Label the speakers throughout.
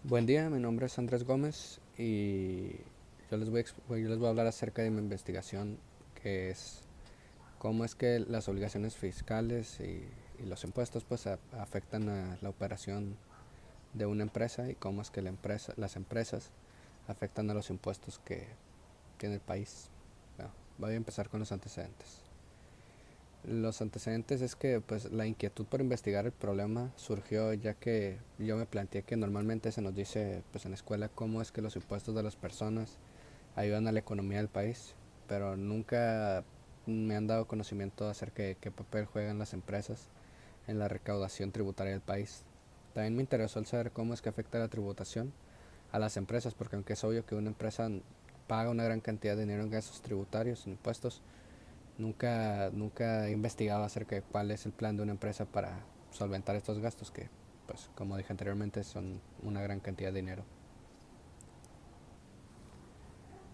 Speaker 1: Buen día, mi nombre es Andrés Gómez y yo les voy a hablar acerca de mi investigación, que es cómo es que las obligaciones fiscales y los impuestos afectan a la operación de una empresa y cómo es que las empresas afectan a los impuestos que tiene el país. Bueno, voy a empezar con los antecedentes. Los antecedentes es que pues la inquietud por investigar el problema surgió ya que yo me planteé que normalmente se nos dice pues en la escuela cómo es que los impuestos de las personas ayudan a la economía del país, pero nunca me han dado conocimiento acerca de qué papel juegan las empresas en la recaudación tributaria del país. También me interesó el saber cómo es que afecta la tributación a las empresas, porque aunque es obvio que una empresa paga una gran cantidad de dinero en gastos tributarios, en impuestos, nunca he investigado acerca de cuál es el plan de una empresa para solventar estos gastos que, pues, como dije anteriormente, son una gran cantidad de dinero.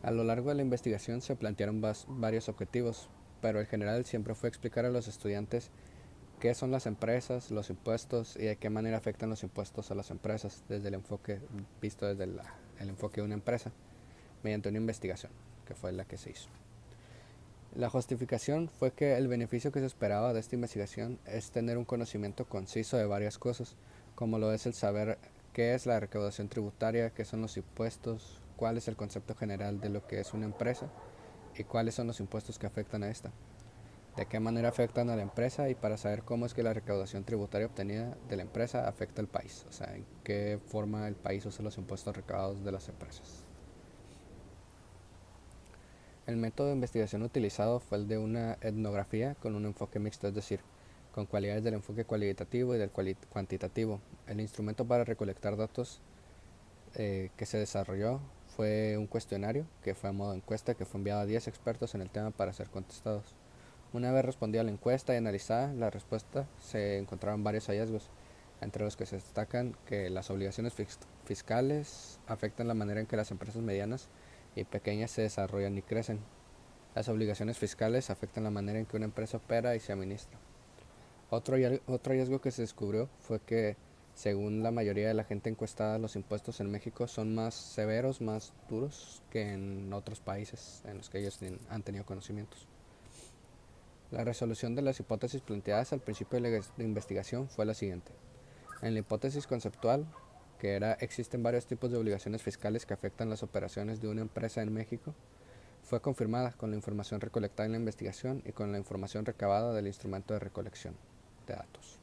Speaker 1: A lo largo de la investigación se plantearon varios objetivos, pero el general siempre fue explicar a los estudiantes qué son las empresas, los impuestos y de qué manera afectan los impuestos a las empresas desde el enfoque visto desde el enfoque de una empresa mediante una investigación, que fue la que se hizo. La justificación fue que el beneficio que se esperaba de esta investigación es tener un conocimiento conciso de varias cosas, como lo es el saber qué es la recaudación tributaria, qué son los impuestos, cuál es el concepto general de lo que es una empresa y cuáles son los impuestos que afectan a esta, de qué manera afectan a la empresa y para saber cómo es que la recaudación tributaria obtenida de la empresa afecta al país, o sea, en qué forma el país usa los impuestos recaudados de las empresas. El método de investigación utilizado fue el de una etnografía con un enfoque mixto, es decir, con cualidades del enfoque cualitativo y del cuantitativo. El instrumento para recolectar datos que se desarrolló fue un cuestionario que fue a modo de encuesta que fue enviado a 10 expertos en el tema para ser contestados. Una vez respondida la encuesta y analizada la respuesta, se encontraron varios hallazgos, entre los que se destacan que las obligaciones fiscales afectan la manera en que las empresas medianas y pequeñas se desarrollan y crecen. Las obligaciones fiscales afectan la manera en que una empresa opera y se administra. Otro hallazgo que se descubrió fue que, según la mayoría de la gente encuestada, los impuestos en México son más severos, más duros que en otros países en los que ellos han tenido conocimientos. La resolución de las hipótesis planteadas al principio de la investigación fue la siguiente. En la hipótesis conceptual, que era existen varios tipos de obligaciones fiscales que afectan las operaciones de una empresa en México, fue confirmada con la información recolectada en la investigación y con la información recabada del instrumento de recolección de datos.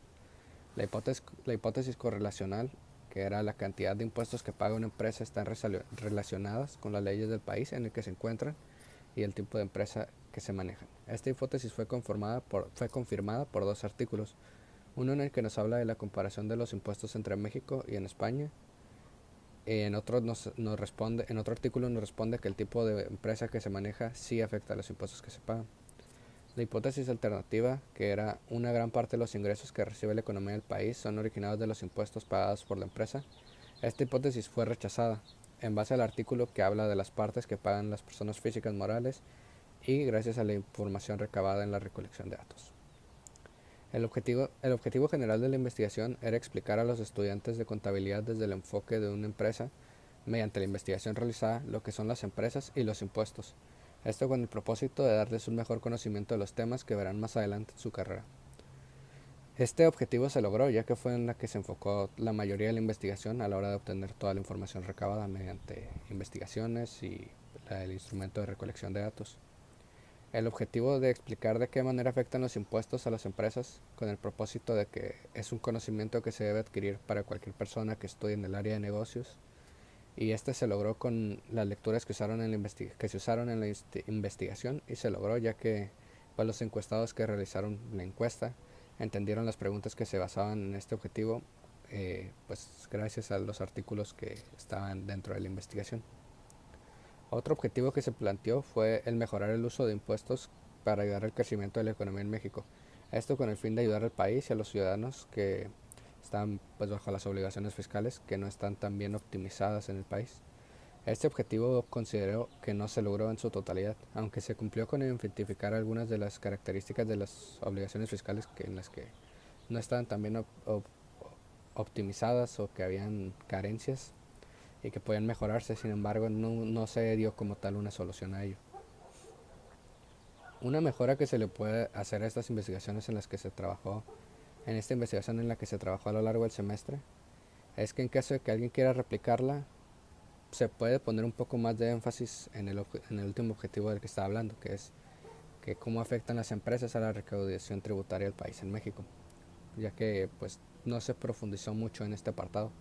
Speaker 1: La hipótesis correlacional, que era la cantidad de impuestos que paga una empresa, están relacionadas con las leyes del país en el que se encuentran y el tipo de empresa que se manejan. Esta hipótesis fue confirmada por dos artículos, uno en el que nos habla de la comparación de los impuestos entre México y en España. En otro artículo nos responde que el tipo de empresa que se maneja sí afecta a los impuestos que se pagan. La hipótesis alternativa, que era una gran parte de los ingresos que recibe la economía del país son originados de los impuestos pagados por la empresa. Esta hipótesis fue rechazada en base al artículo que habla de las partes que pagan las personas físicas morales y gracias a la información recabada en la recolección de datos. El objetivo general de la investigación era explicar a los estudiantes de contabilidad desde el enfoque de una empresa, mediante la investigación realizada, lo que son las empresas y los impuestos. Esto con el propósito de darles un mejor conocimiento de los temas que verán más adelante en su carrera. Este objetivo se logró ya que fue en la que se enfocó la mayoría de la investigación a la hora de obtener toda la información recabada mediante investigaciones y el instrumento de recolección de datos. El objetivo de explicar de qué manera afectan los impuestos a las empresas con el propósito de que es un conocimiento que se debe adquirir para cualquier persona que estudie en el área de negocios y este se logró con las lecturas que se usaron en la investigación y se logró ya que pues, los encuestados que realizaron la encuesta entendieron las preguntas que se basaban en este objetivo pues gracias a los artículos que estaban dentro de la investigación. Otro objetivo que se planteó fue el mejorar el uso de impuestos para ayudar al crecimiento de la economía en México. Esto con el fin de ayudar al país y a los ciudadanos que están pues bajo las obligaciones fiscales que no están tan bien optimizadas en el país. Este objetivo considero que no se logró en su totalidad, aunque se cumplió con identificar algunas de las características de las obligaciones fiscales en las que no estaban tan bien optimizadas o que habían carencias. y que podían mejorarse. Sin embargo, no se dio como tal una solución a ello. Una mejora que se le puede hacer a estas investigaciones en las que se trabajó, en esta investigación en la que se trabajó a lo largo del semestre, es que en caso de que alguien quiera replicarla, se puede poner un poco más de énfasis en el último objetivo del que estaba hablando, que es que cómo afectan las empresas a la recaudación tributaria del país en México, ya que pues no se profundizó mucho en este apartado,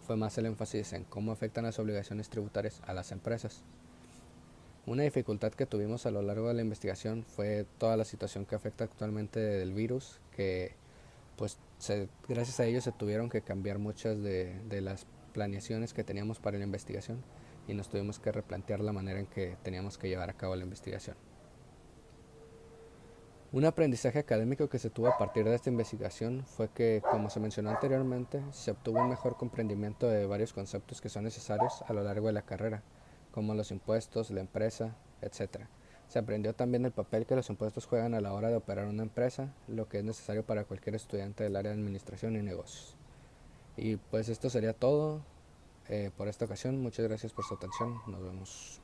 Speaker 1: fue más el énfasis en cómo afectan las obligaciones tributarias a las empresas. Una dificultad que tuvimos a lo largo de la investigación fue toda la situación que afecta actualmente del virus, que pues gracias a ello se tuvieron que cambiar muchas de las planeaciones que teníamos para la investigación y nos tuvimos que replantear la manera en que teníamos que llevar a cabo la investigación. Un aprendizaje académico que se tuvo a partir de esta investigación fue que, como se mencionó anteriormente, se obtuvo un mejor comprendimiento de varios conceptos que son necesarios a lo largo de la carrera, como los impuestos, la empresa, etc. Se aprendió también el papel que los impuestos juegan a la hora de operar una empresa, lo que es necesario para cualquier estudiante del área de administración y negocios. Y pues esto sería todo por esta ocasión. Muchas gracias por su atención. Nos vemos.